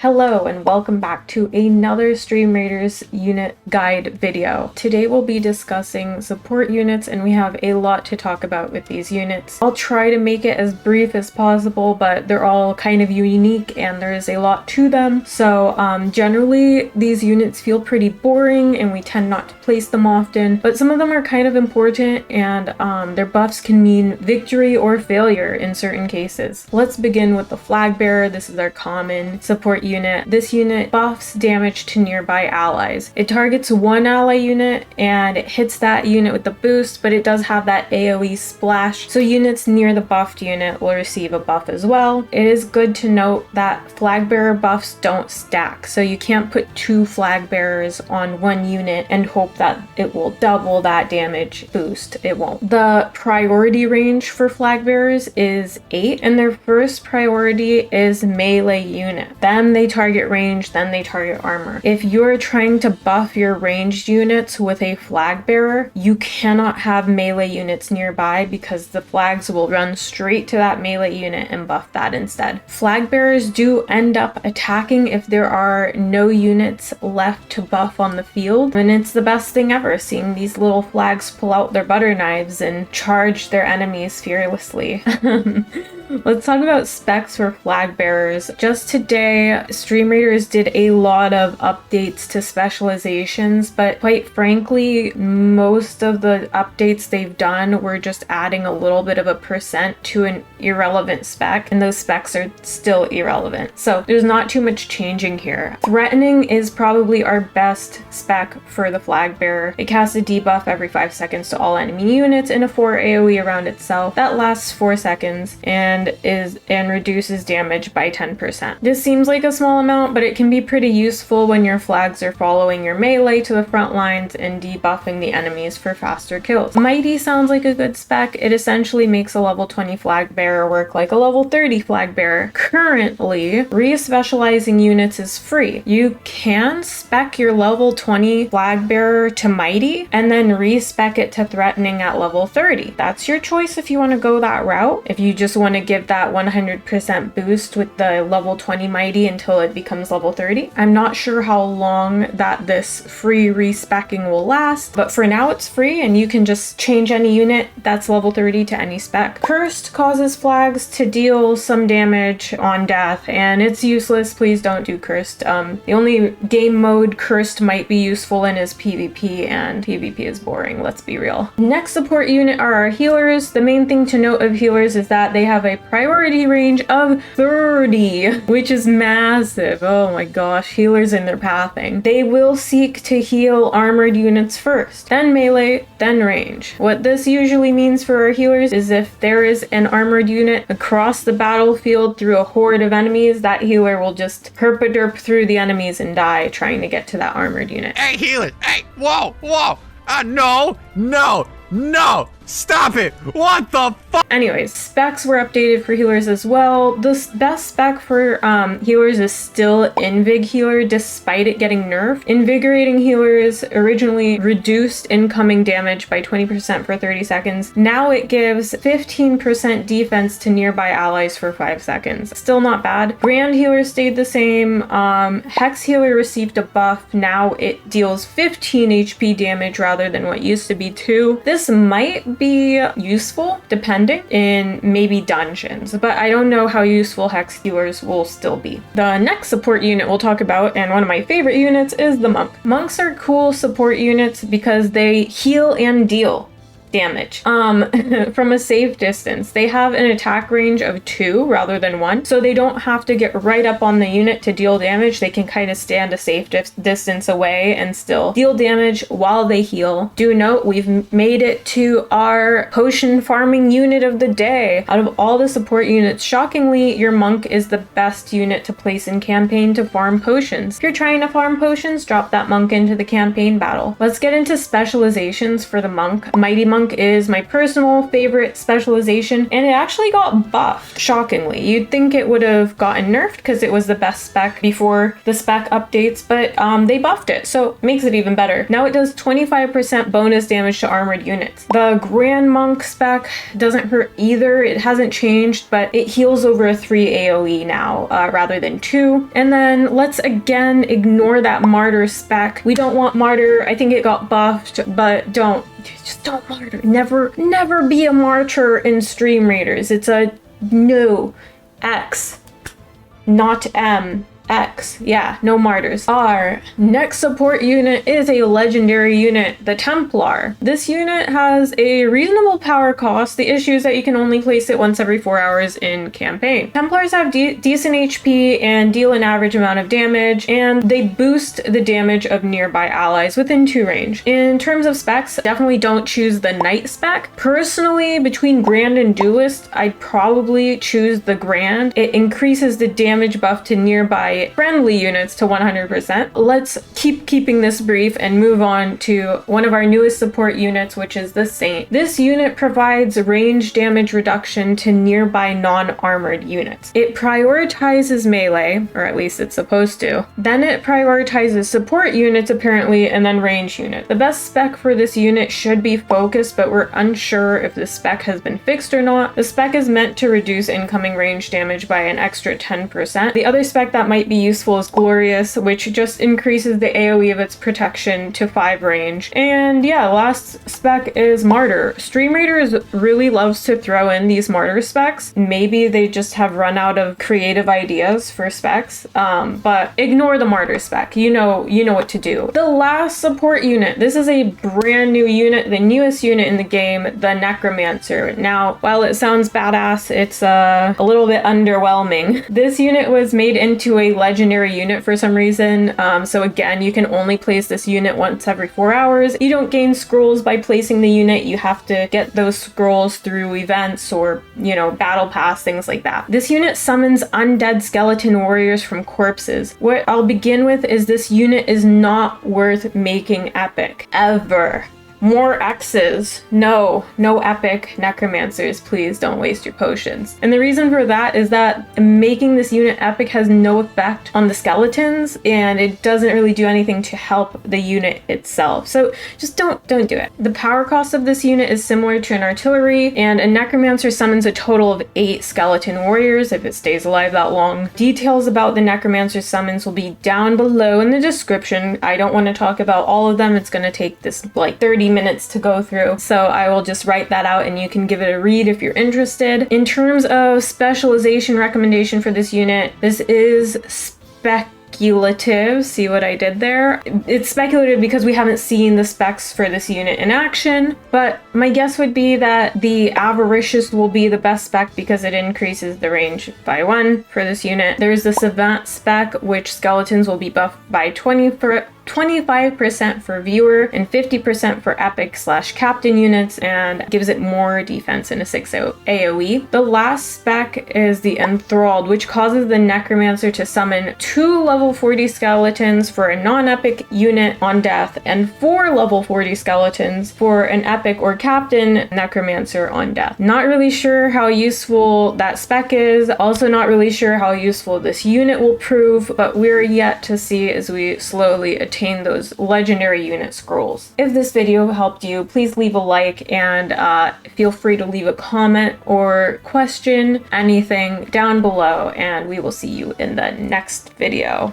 Hello and welcome back to another Stream Raiders unit guide video. Today we'll be discussing support units and we have a lot to talk about with these units. I'll try to make it as brief as possible, but they're all kind of unique and there's a lot to them. So generally these units feel pretty boring and we tend not to place them often, but some of them are kind of important and their buffs can mean victory or failure in certain cases. Let's begin with the Flagbearer. This is our common support unit. This unit buffs damage to nearby allies. It targets one ally unit and it hits that unit with the boost, but it does have that AoE splash, so units near the buffed unit will receive a buff as well. It is good to note that Flagbearer buffs don't stack, so you can't put two Flagbearers on one unit and hope that it will double that damage boost. It won't. The priority range for Flagbearers is 8, and their first priority is melee unit. Then they target range, then they target armor. If you're trying to buff your ranged units with a Flagbearer, you cannot have melee units nearby because the flags will run straight to that melee unit and buff that instead. Flagbearers do end up attacking if there are no units left to buff on the field, and it's the best thing ever, seeing these little flags pull out their butter knives and charge their enemies fearlessly. Let's talk about specs for Flagbearers. Just today, Stream Raiders did a lot of updates to specializations, but quite frankly, most of the updates they've done were just adding a little bit of a percent to an irrelevant spec, and those specs are still irrelevant. So there's not too much changing here. Threatening is probably our best spec for the Flagbearer. It casts a debuff every 5 seconds to all enemy units in a 4 AoE around itself. That lasts 4 seconds and reduces damage by 10%. This seems like a small amount, but it can be pretty useful when your flags are following your melee to the front lines and debuffing the enemies for faster kills. Mighty sounds like a good spec. It essentially makes a level 20 Flagbearer work like a level 30 Flagbearer. Currently, re-specializing units is free. You can spec your level 20 Flagbearer to Mighty and then re-spec it to Threatening at level 30. That's your choice if you want to go that route. If you just want to give that 100% boost with the level 20 Mighty until it becomes level 30. I'm not sure how long that this free respecking will last, but for now it's free and you can just change any unit that's level 30 to any spec. Cursed causes flags to deal some damage on death and it's useless. Please don't do Cursed. The only game mode Cursed might be useful in is PvP, and PvP is boring, let's be real. Next support unit are our healers. The main thing to note of healers is that they have a priority range of 30, which is massive. Oh my gosh, healers in their pathing. They will seek to heal armored units first, then melee, then range. What this usually means for our healers is if there is an armored unit across the battlefield through a horde of enemies, that healer will just herp-a-derp through the enemies and die trying to get to that armored unit. Hey, healers! Hey, whoa! No! Stop it! What the fuck? Anyways, specs were updated for healers as well. The best spec for healers is still Invig healer despite it getting nerfed. Invigorating healers originally reduced incoming damage by 20% for 30 seconds. Now it gives 15% defense to nearby allies for 5 seconds. Still not bad. Brand healer stayed the same. Hex healer received a buff. Now it deals 15 HP damage rather than what used to be 2. This might be useful depending in maybe dungeons, but I don't know how useful hex healers will still be. The next support unit we'll talk about, and one of my favorite units, is the monk. Monks are cool support units because they heal and deal damage from a safe distance. They have an attack range of 2 rather than 1, so they don't have to get right up on the unit to deal damage. They can kind of stand a safe distance away and still deal damage while they heal. Do note we've made it to our potion farming unit of the day. Out of all the support units, shockingly, your monk is the best unit to place in campaign to farm potions. If you're trying to farm potions, drop that monk into the campaign battle. Let's get into specializations for the monk. Mighty monk Monk is my personal favorite specialization, and it actually got buffed, shockingly. You'd think it would have gotten nerfed because it was the best spec before the spec updates, but they buffed it, so it makes it even better. Now it does 25% bonus damage to armored units. The Grand Monk spec doesn't hurt either. It hasn't changed, but it heals over a 3 AoE now rather than 2. And then let's again ignore that Martyr spec. We don't want Martyr. I think it got buffed, but just don't Martyr. Never be a Martyr in Stream Raiders. It's a no. X, not M. X. Yeah, no martyrs. Our next support unit is a legendary unit, the Templar. This unit has a reasonable power cost. The issue is that you can only place it once every 4 hours in campaign. Templars have decent HP and deal an average amount of damage, and they boost the damage of nearby allies within 2 range. In terms of specs, definitely don't choose the Knight spec. Personally, between Grand and Duelist, I'd probably choose the Grand. It increases the damage buff to nearby friendly units to 100%. Let's keeping this brief and move on to one of our newest support units, which is the Saint. This unit provides range damage reduction to nearby non-armored units. It prioritizes melee, or at least it's supposed to. Then it prioritizes support units apparently, and then range unit. The best spec for this unit should be Focus, but we're unsure if the spec has been fixed or not. The spec is meant to reduce incoming range damage by an extra 10%. The other spec that might be useful is Glorious, which just increases the AoE of its protection to 5 range. And yeah, last spec is Martyr. Stream Raiders really loves to throw in these Martyr specs. Maybe they just have run out of creative ideas for specs, but ignore the Martyr spec. You know what to do. The last support unit. This is a brand new unit, the newest unit in the game, the Necromancer. Now, while it sounds badass, it's a little bit underwhelming. This unit was made into a legendary unit for some reason. So again, you can only place this unit once every 4 hours. You don't gain scrolls by placing the unit. You have to get those scrolls through events or, battle pass, things like that. This unit summons undead skeleton warriors from corpses. What I'll begin with is this unit is not worth making epic. Ever. More X's. No epic Necromancers. Please don't waste your potions. And the reason for that is that making this unit epic has no effect on the skeletons, and it doesn't really do anything to help the unit itself. So just don't do it. The power cost of this unit is similar to an artillery, and a Necromancer summons a total of 8 skeleton warriors if it stays alive that long. Details about the Necromancer summons will be down below in the description. I don't want to talk about all of them. It's going to take this like 30 minutes to go through, so I will just write that out and you can give it a read if you're interested. In terms of specialization recommendation for this unit, this is speculative. See what I did there? It's speculative because we haven't seen the specs for this unit in action, but my guess would be that the Avaricious will be the best spec because it increases the range by 1 for this unit. There's the Savant spec, which skeletons will be buffed by 25% for viewer and 50% for epic/captain units, and gives it more defense in a 6 AoE. The last spec is the Enthralled, which causes the Necromancer to summon 2 level 40 skeletons for a non-epic unit on death, and 4 level 40 skeletons for an epic or captain Necromancer on death. Not really sure how useful that spec is, also not really sure how useful this unit will prove, but we're yet to see as we slowly attain those legendary unit scrolls. If this video helped you, please leave a like and feel free to leave a comment or question anything down below, and we will see you in the next video.